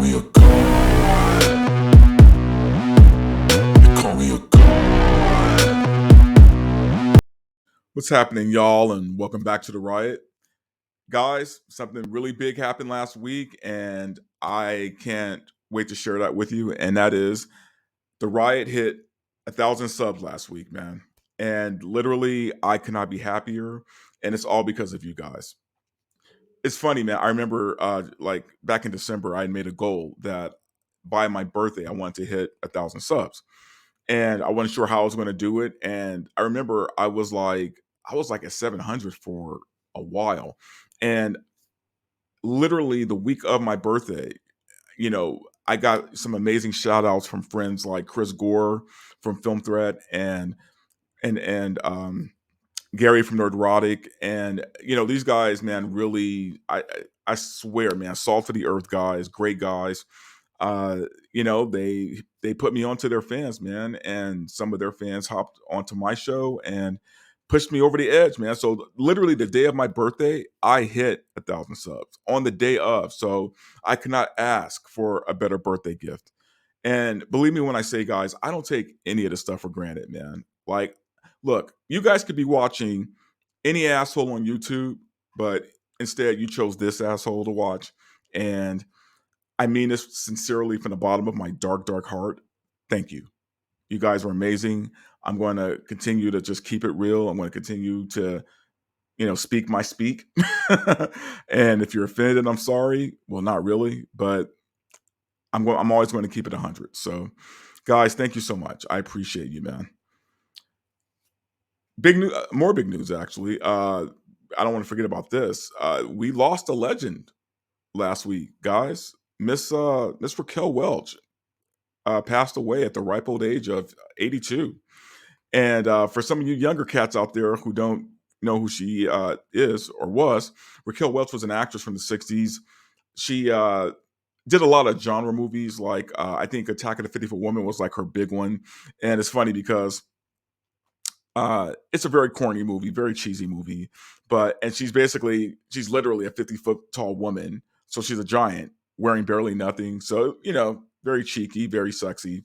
me a god. They call me a god. What's happening, y'all, and welcome back to the riot. Guys, something really big happened last week, and I can't wait to share that with you. And that is the riot hit 1,000 subs last week, man. And literally, I could not be happier. And it's all because of you guys. It's funny, man. I remember like back in December, I had made a goal that by my birthday, I wanted to hit 1,000 subs. And I wasn't sure how I was going to do it. And I remember I was like at 700 for a while. And literally the week of my birthday, I got some amazing shout outs from friends like Chris Gore from Film Threat and Gary from Nerdrotic. And these guys, man, really, I swear, man, salt of the earth guys, great guys. They put me onto their fans, man, and some of their fans hopped onto my show and pushed me over the edge, man. So literally the day of my birthday, I hit 1,000 subs on the day of. So I could not ask for a better birthday gift. And believe me when I say, guys, I don't take any of this stuff for granted, man. Like, look, you guys could be watching any asshole on YouTube, but instead you chose this asshole to watch. And I mean this sincerely from the bottom of my dark, dark heart. Thank you. You guys are amazing. I'm going to continue to just keep it real. I'm going to continue to, speak my speak. And if you're offended, I'm sorry. Well, not really, but I'm always going to keep it 100. So, guys, thank you so much. I appreciate you, man. Big news, more big news actually. I don't want to forget about this. We lost a legend last week, guys. Miss Raquel Welch passed away at the ripe old age of 82. And for some of you younger cats out there who don't know who she is or was, Raquel Welch was an actress from the 60s. She did a lot of genre movies, like I think Attack of the 50th Woman was like her big one. And it's funny because it's a very corny movie, very cheesy movie. And she's literally a 50-foot tall woman. So she's a giant wearing barely nothing. So, very cheeky, very sexy.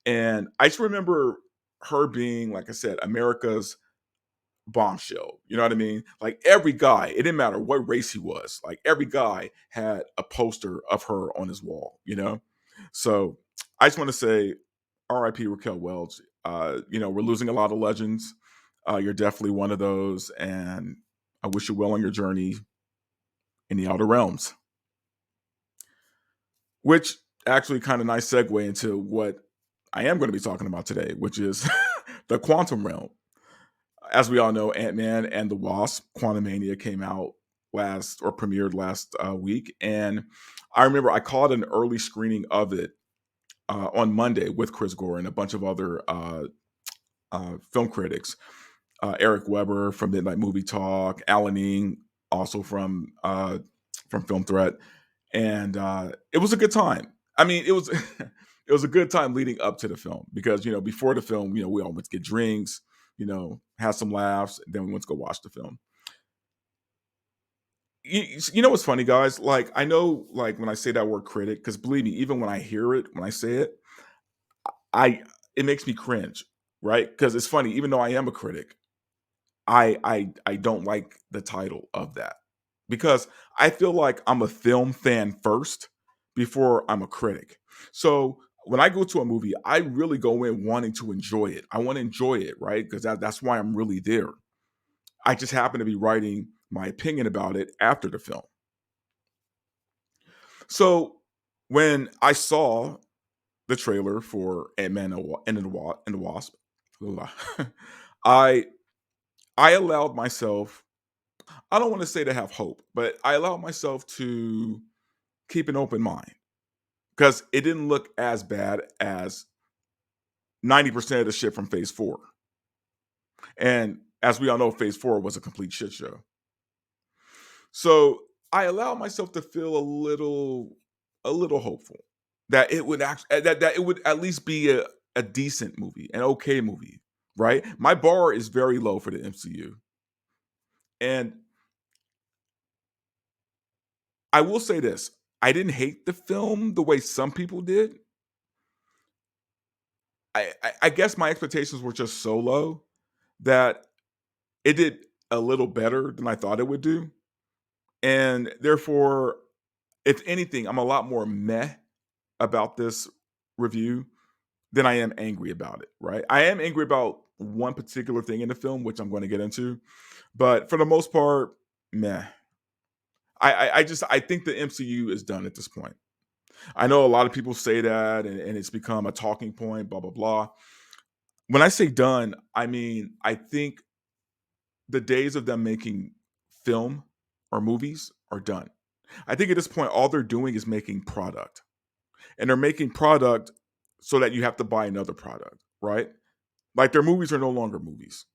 And I just remember her being, like I said, America's bombshell. You know what I mean? Like every guy, it didn't matter what race he was, like every guy had a poster of her on his wall. So I just want to say RIP Raquel Welch. We're losing a lot of legends. You're definitely one of those. And I wish you well on your journey in the outer realms. Which actually kind of nice segue into what I am going to be talking about today, which is the quantum realm. As we all know, Antman and the Wasp, Quantumania came out premiered last week. And I remember I caught an early screening of it on Monday with Chris Gore and a bunch of other film critics. Eric Weber from Midnight Movie Talk, Alan Ing, also from Film Threat. And it was a good time. I mean, it was it was a good time leading up to the film because before the film, we all went to get drinks, had some laughs, and then we went to go watch the film. You know what's funny, guys? Like I know, like when I say that word critic, because believe me, even when I hear it, when I say it, I it makes me cringe, right? Because it's funny, even though I am a critic, I don't like the title of that because I feel like I'm a film fan first before I'm a critic. So when I go to a movie, I really go in wanting to enjoy it. I want to enjoy it, right? Because that's why I'm really there. I just happen to be writing my opinion about it after the film. So when I saw the trailer for Ant-Man and the Wasp, I I allowed myself, I don't want to say to have hope, but I allowed myself to keep an open mind because it didn't look as bad as 90% of the shit from Phase 4. And as we all know, Phase 4 was a complete shit show. So I allowed myself to feel a little hopeful that it would actually that it would at least be a decent movie, an okay movie, right? My bar is very low for the MCU. And I will say this. I didn't hate the film the way some people did. I guess my expectations were just so low that it did a little better than I thought it would do, and therefore, if anything, I'm a lot more meh about this review than I am angry about it, right? I am angry about one particular thing in the film, which I'm gonna get into, but for the most part, meh. I think the MCU is done at this point. I know a lot of people say that, and it's become a talking point, blah blah blah. When I say done, I mean I think the days of them making film or movies are done. I think at this point, all they're doing is making product, and they're making product so that you have to buy another product, right? Like their movies are no longer movies.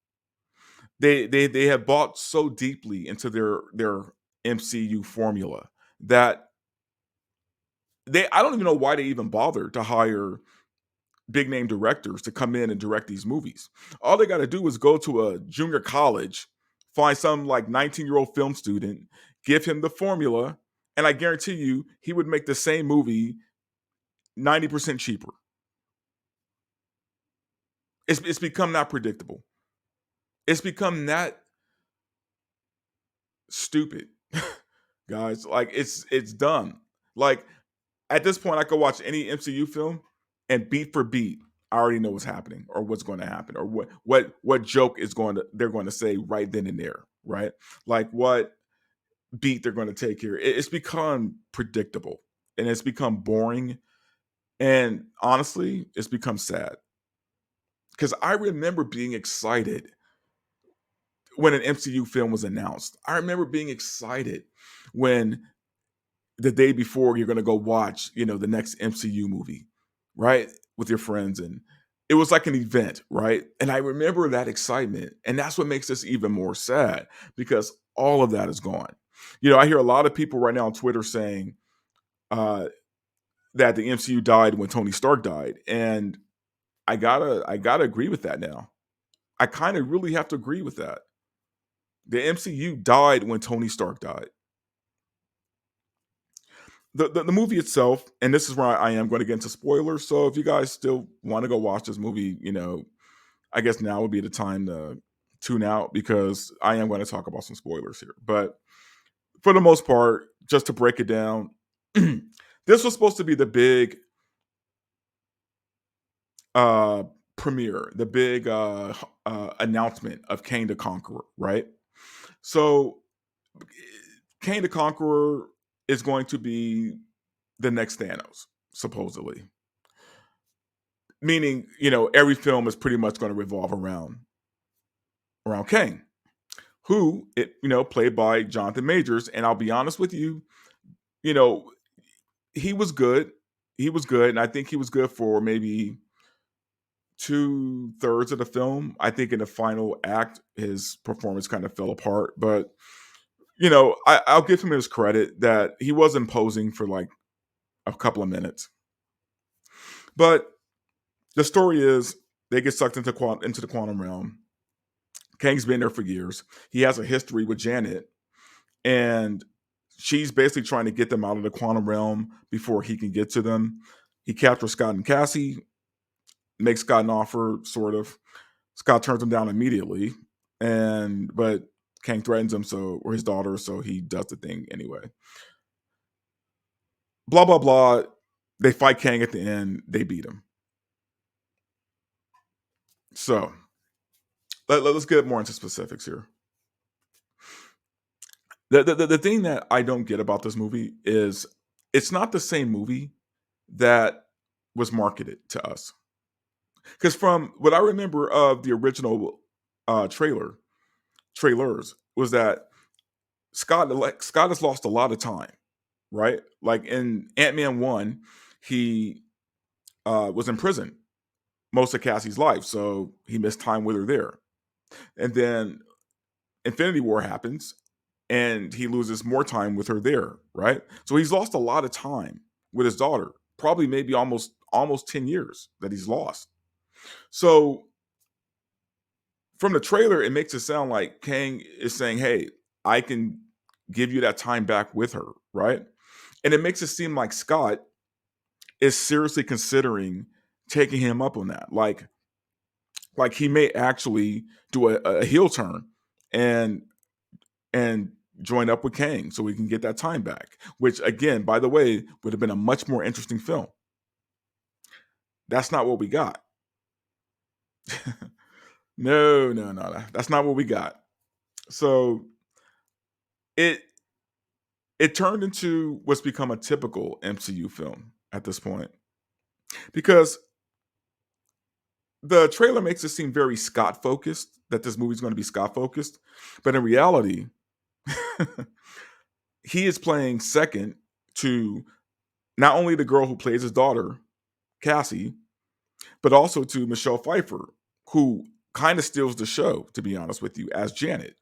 They have bought so deeply into their MCU formula that they I don't even know why they even bother to hire big name directors to come in and direct these movies. All they got to do is go to a junior college, find some like 19-year-old film student, give him the formula, and I guarantee you he would make the same movie 90% cheaper. It's become that predictable. It's become that stupid. Guys, like it's dumb. Like at this point, I could watch any MCU film and beat for beat, I already know what's happening or what's going to happen or what joke is going to they're going to say right then and there, right? Like what beat they're going to take here. It's become predictable and it's become boring. And honestly, it's become sad because I remember being excited when an MCU film was announced. I remember being excited when the day before you're going to go watch, the next MCU movie, right? With your friends. And it was like an event, right? And I remember that excitement. And that's what makes this even more sad because all of that is gone. I hear a lot of people right now on Twitter saying uh, that the MCU died when Tony Stark died. And I gotta agree with that now. I kind of really have to agree with that. The MCU died when Tony Stark died. The movie itself, and this is where I am going to get into spoilers. So if you guys still want to go watch this movie, I guess now would be the time to tune out because I am going to talk about some spoilers here. But for the most part, just to break it down, this was supposed to be the big uh premiere, the big announcement of Kang the Conqueror, right? So Kang the Conqueror is going to be the next Thanos, supposedly. Meaning, every film is pretty much going to revolve around Kang, who played by Jonathan Majors. And I'll be honest with you, you know, he was good. He was good, and I think he was good for maybe 2/3 of the film. I think in the final act, his performance kind of fell apart. But I'll give him his credit that he was imposing for like a couple of minutes. But the story is they get sucked into the quantum realm. Kang's been there for years. He has a history with Janet, and she's basically trying to get them out of the quantum realm before he can get to them. He captures Scott and Cassie, makes Scott an offer, sort of. Scott turns him down immediately, but Kang threatens him, or his daughter, so he does the thing anyway. Blah blah blah. They fight Kang at the end. They beat him. So let's get more into specifics here. The thing that I don't get about this movie is it's not the same movie that was marketed to us. Because from what I remember of the original trailers was that Scott has lost a lot of time, right? Like in Antman 1, he was in prison most of Cassie's life, so he missed time with her there. And then Infinity War happens, and he loses more time with her there, right? So he's lost a lot of time with his daughter, probably maybe almost 10 years that he's lost. So from the trailer, it makes it sound like Kang is saying, "Hey, I can give you that time back with her," right? And it makes it seem like Scott is seriously considering taking him up on that. Like he may actually do a heel turn and and join up with Kang so we can get that time back. Which again, by the way, would have been a much more interesting film. That's not what we got. No. That's not what we got. So it it turned into what's become a typical MCU film at this point because the trailer makes it seem very Scott focused that this movie's going to be Scott focused, but in reality, he is playing second to not only the girl who plays his daughter, Cassie, but also to Michelle Pfeiffer, who kind of steals the show, to be honest with you, as Janet,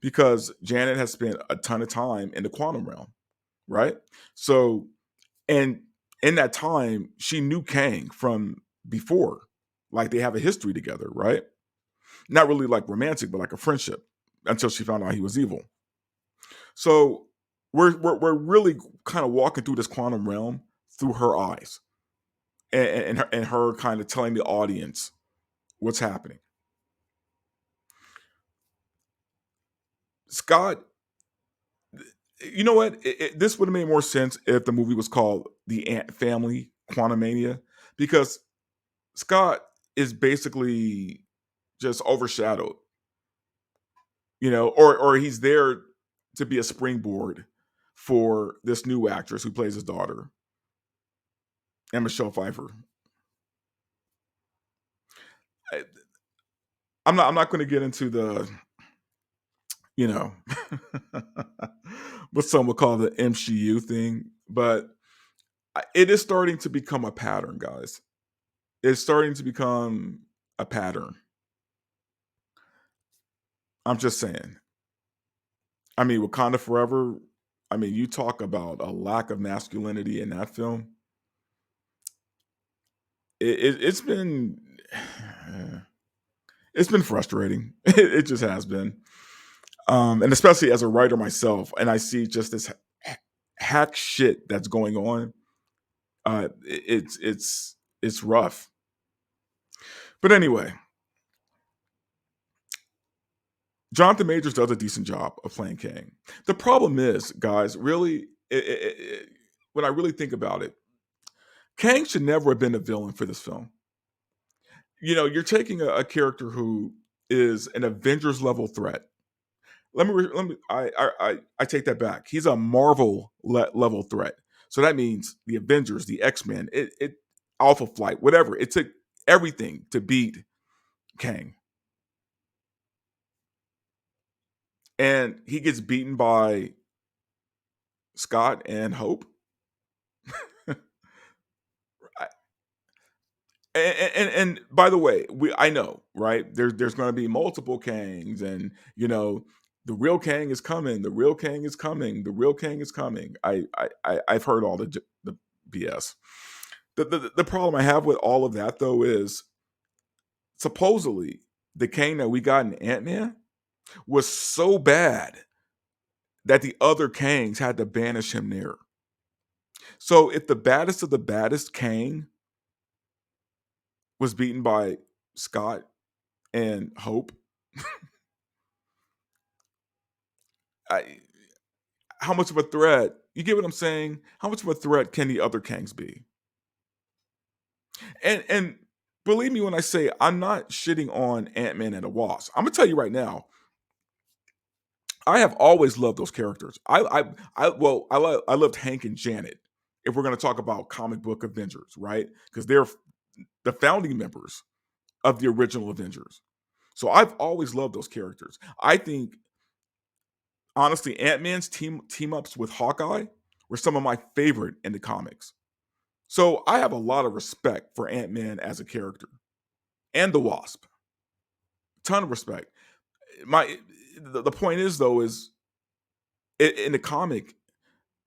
because Janet has spent a ton of time in the quantum realm, right? So, and in that time, she knew Kang from before. Like they have a history together, right? Not really like romantic, but like a friendship until she found out he was evil. So we're really kind of walking through this quantum realm through her eyes and her kind of telling the audience what's happening. Scott, you know what? This would have made more sense if the movie was called The Ant Family Quantumania, because Scott is basically just overshadowed, or he's there to be a springboard for this new actress who plays his daughter, and Michelle Pfeiffer. I, I'm not going to get into the you know what some would call the MCU thing, but it is starting to become a pattern, guys. It's starting to become a pattern. I'm just saying. I mean, Wakanda Forever. I mean, you talk about a lack of masculinity in that film. It's been it's been frustrating. It just has been, and especially as a writer myself, and I see just this hack shit that's going on. It's rough. But anyway, Jonathan Majors does a decent job of playing Kang. The problem is, guys, really, when I really think about it, Kang should never have been a villain for this film. You're taking a character who is an Avengers level threat. I take that back. He's a Marvel level threat. So that means the Avengers, the X-Men, Alpha Flight, whatever. It took everything to beat Kang. And he gets beaten by Scott and Hope. And by the way, I know, right? There's going to be multiple Kangs, and the real Kang is coming. The real Kang is coming. The real Kang is coming. I've heard all the BS. The problem I have with all of that though is supposedly the Kang that we got in Ant-Man was so bad that the other Kangs had to banish him there. So if the baddest of the baddest Kang was beaten by Scott and Hope, I, how much of a threat? You get what I'm saying? How much of a threat can the other Kangs be? And believe me when I say I'm not shitting on Ant-Man and the Wasp. I'm gonna tell you right now, I have always loved those characters. I loved Hank and Janet. If we're gonna talk about comic book Avengers, right? Because they're the founding members of the original Avengers. So I've always loved those characters. I think honestly, Ant-Man's team ups with Hawkeye were some of my favorite in the comics. So I have a lot of respect for Ant-Man as a character and the Wasp. Ton of respect. My the point is though is in the comic,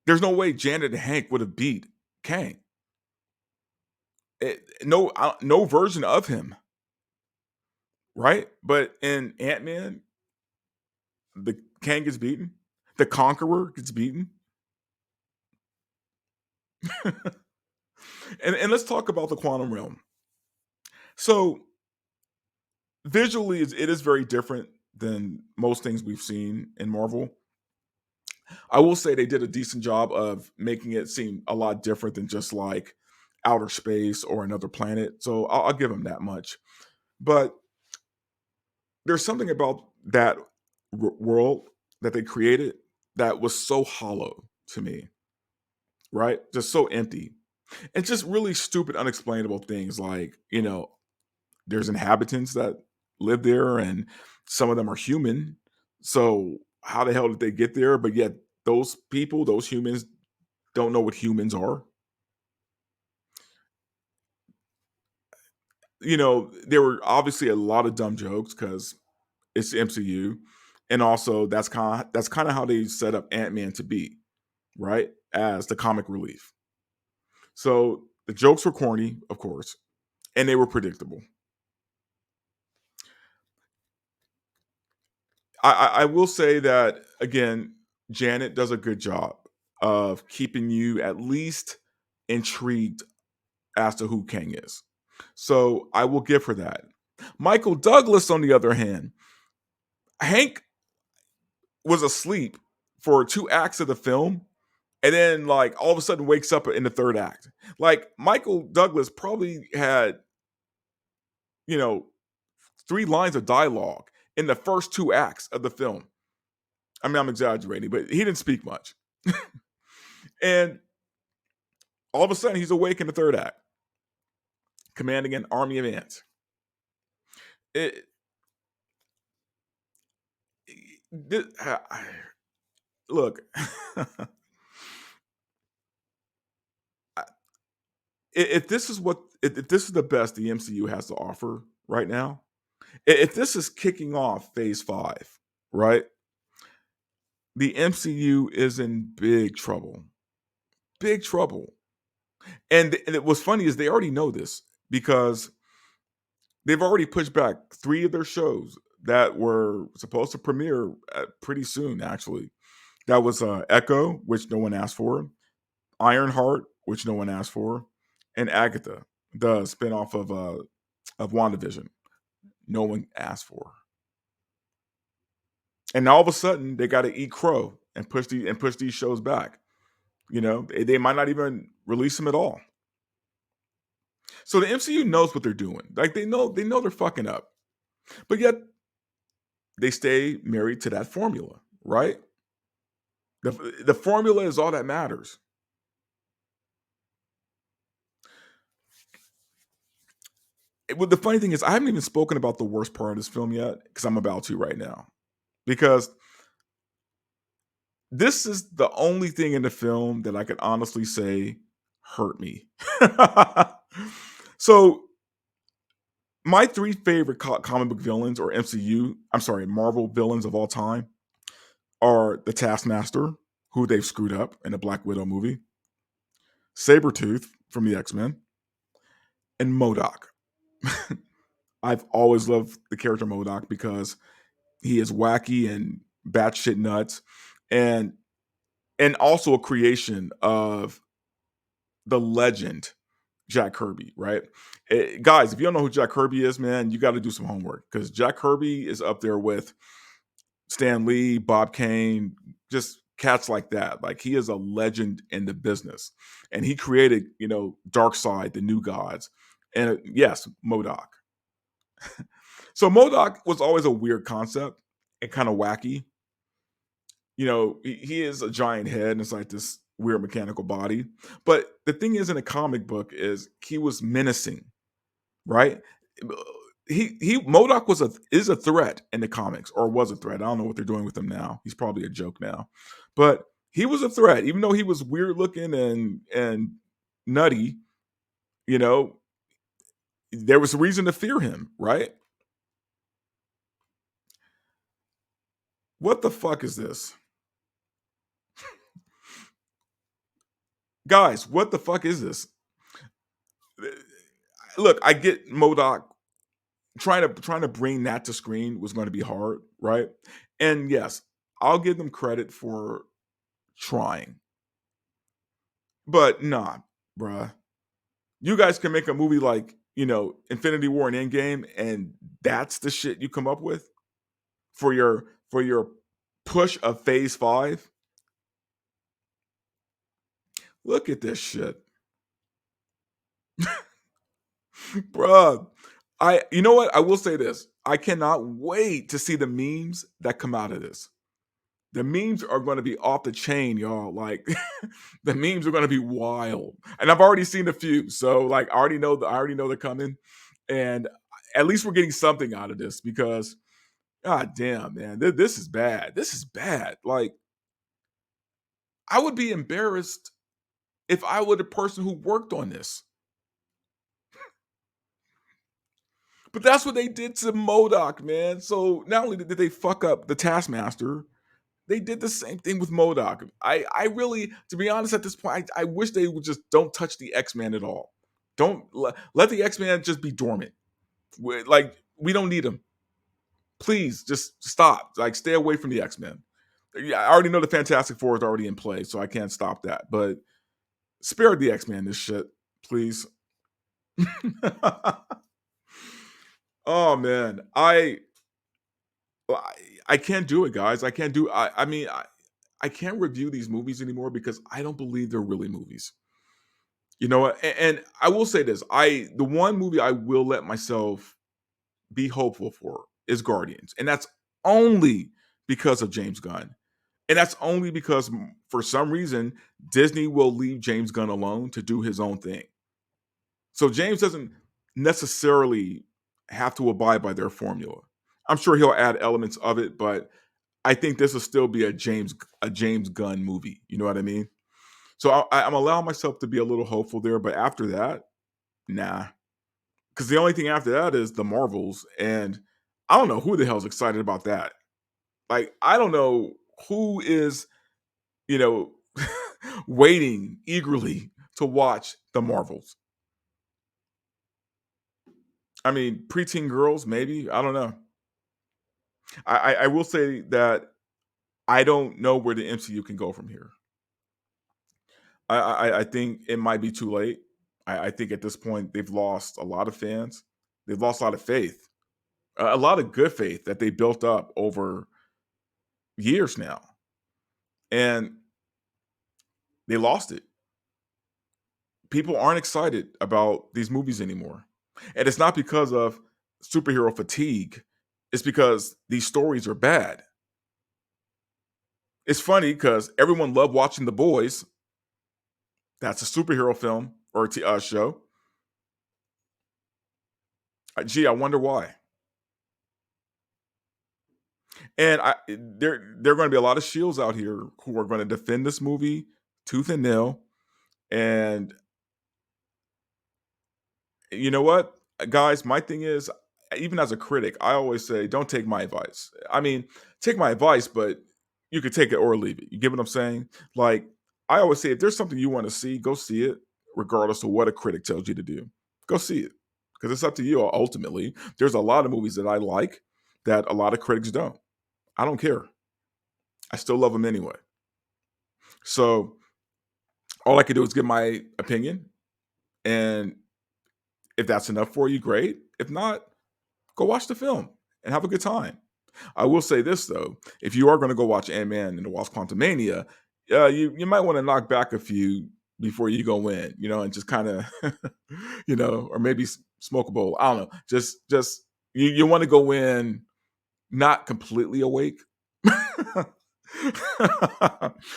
there's no way Janet and Hank would have beat Kang. No version of him, right? But in Ant-Man, the Kang gets beaten, the Conqueror gets beaten. And let's talk about the quantum realm. So visually, it is very different than most things we've seen in Marvel. I will say they did a decent job of making it seem a lot different than just like outer space or another planet. So I'll give them that much. But there's something about that world that they created that was so hollow to me, right? Just so empty. And just really stupid, unexplainable things like, there's inhabitants that live there and some of them are human. So how the hell did they get there? But yet those people, those humans don't know what humans are. There were obviously a lot of dumb jokes because it's the MCU. And also that's kind of how they set up Ant-Man to be, right? As the comic relief. So the jokes were corny, of course, and they were predictable. I will say that again, Janet does a good job of keeping you at least intrigued as to who Kang is. So I will give her that. Michael Douglas, on the other hand, Hank was asleep for 2 acts of the film, and then like all of a sudden wakes up in the third act. Like Michael Douglas probably had, you know, 3 lines of dialogue in the first 2 acts of the film. I mean, I'm exaggerating, but he didn't speak much. And all of a sudden, he's awake in the third act, commanding an army of ants. It, look, if this is if this is the best the MCU has to offer right now, if this is kicking off Phase 5, right, the MCU is in big trouble, big trouble. And what's funny is they already know this because they've already pushed back 3 of their shows that were supposed to premiere pretty soon. Actually, that was Echo, which no one asked for, Ironheart, which no one asked for, and Agatha, the spinoff of WandaVision, no one asked for. And all of a sudden, they got to eat crow and push these shows back. They might not even release them at all. So the MCU knows what they're doing. Like they know they're fucking up, but yet they stay married to that formula, right? The formula is all that matters. The funny thing is, I haven't even spoken about the worst part of this film yet because I'm about to right now. Because this is the only thing in the film that I could honestly say hurt me. So, my 3 favorite comic book villains, or Marvel villains of all time, are the Taskmaster, who they've screwed up in the Black Widow movie, Sabretooth from the X-Men, and Modok. I've always loved the character Modok because he is wacky and batshit nuts, and also a creation of the legend Jack Kirby, right? Guys, if you don't know who Jack Kirby is, man, you got to do some homework because Jack Kirby is up there with Stan Lee, Bob Kane, just cats like that. Like he is a legend in the business, and he created, Darkseid, the New Gods, and yes, Modok. So Modok was always a weird concept and kind of wacky. He is a giant head and it's like this weird mechanical body. But the thing is, in a comic book, is he was menacing, right? He Modoc is a threat in the comics, or was a threat. I don't know what they're doing with him now. He's probably a joke now, but he was a threat, even though he was weird looking and nutty. You know, there was a reason to fear him, right? What the fuck is this, guys? What the fuck is this? Look, I get Modoc trying to bring that to screen was going to be hard, right? And yes, I'll give them credit for trying. But nah, bruh. You guys can make a movie like, Infinity War and Endgame, and that's the shit you come up with for your push of Phase 5. Look at this shit, bruh. You know what? I will say this. I cannot wait to see the memes that come out of this. The memes are going to be off the chain, y'all. Like the memes are going to be wild, and I've already seen a few. So like, I already know they're coming, and at least we're getting something out of this because, god damn, man, this is bad. This is bad. Like, I would be embarrassed if I were the person who worked on this. But that's what they did to Modok, man. So not only did they fuck up the Taskmaster, they did the same thing with Modok. I really, to be honest, at this point, I wish they would just don't touch the X-Men at all. Don't let the X-Men just be dormant. Like, we don't need them. Please just stop. Like, stay away from the X-Men. Yeah, I already know the Fantastic Four is already in play, so I can't stop that. But spare the X-Men this shit, please. Oh man, I I can't do it, guys. I can't do. I mean, I can't review these movies anymore because I don't believe they're really movies. You know what? And I will say this: the one movie I will let myself be hopeful for is Guardians, and that's only because of James Gunn, and that's only because for some reason Disney will leave James Gunn alone to do his own thing. So James doesn't necessarily have to abide by their formula. I'm sure he'll add elements of it, but I think this will still be a James Gunn movie. You know what I mean? So I'm allowing myself to be a little hopeful there, but after that, nah. Because the only thing after that is the Marvels, and I don't know who the hell's excited about that. Like, I don't know who is, you know, waiting eagerly to watch the Marvels. I mean, preteen girls, maybe. I don't know. I will say that I don't know where the MCU can go from here. I think it might be too late. I think at this point they've lost a lot of fans. They've lost a lot of faith, a lot of good faith that they built up over years now, and they lost it. People aren't excited about these movies anymore, and it's not because of superhero fatigue. It's because these stories are bad. It's funny because everyone loved watching The Boys. That's a superhero film or show. Gee, I wonder why. And there are going to be a lot of shields out here who are going to defend this movie tooth and nail. And you know what, guys? My thing is, even as a critic, I always say, don't take my advice. I mean, take my advice, but you could take it or leave it. You get what I'm saying? Like, I always say, if there's something you want to see, go see it, regardless of what a critic tells you to do. Go see it because it's up to you ultimately. There's a lot of movies that I like that a lot of critics don't. I don't care. I still love them anyway. So all I can do is give my opinion. And if that's enough for you, great. If not, go watch the film and have a good time. I will say this though: if you are going to go watch Antman and the Wasp: Quantumania, you might want to knock back a few before you go in, and just kind of, or maybe smoke a bowl. I don't know. Just you want to go in not completely awake,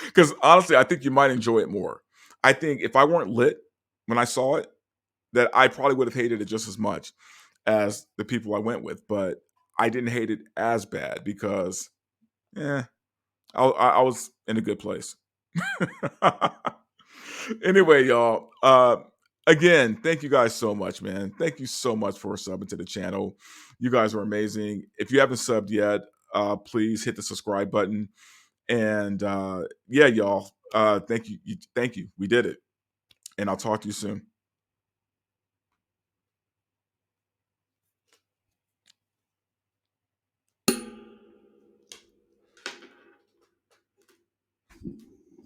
because honestly, I think you might enjoy it more. I think if I weren't lit when I saw it, that I probably would have hated it just as much as the people I went with, but I didn't hate it as bad because, yeah, I was in a good place. Anyway, y'all. Again, thank you guys so much, man. Thank you so much for subbing to the channel. You guys are amazing. If you haven't subbed yet, please hit the subscribe button. And yeah, y'all. Thank you. Thank you. We did it. And I'll talk to you soon.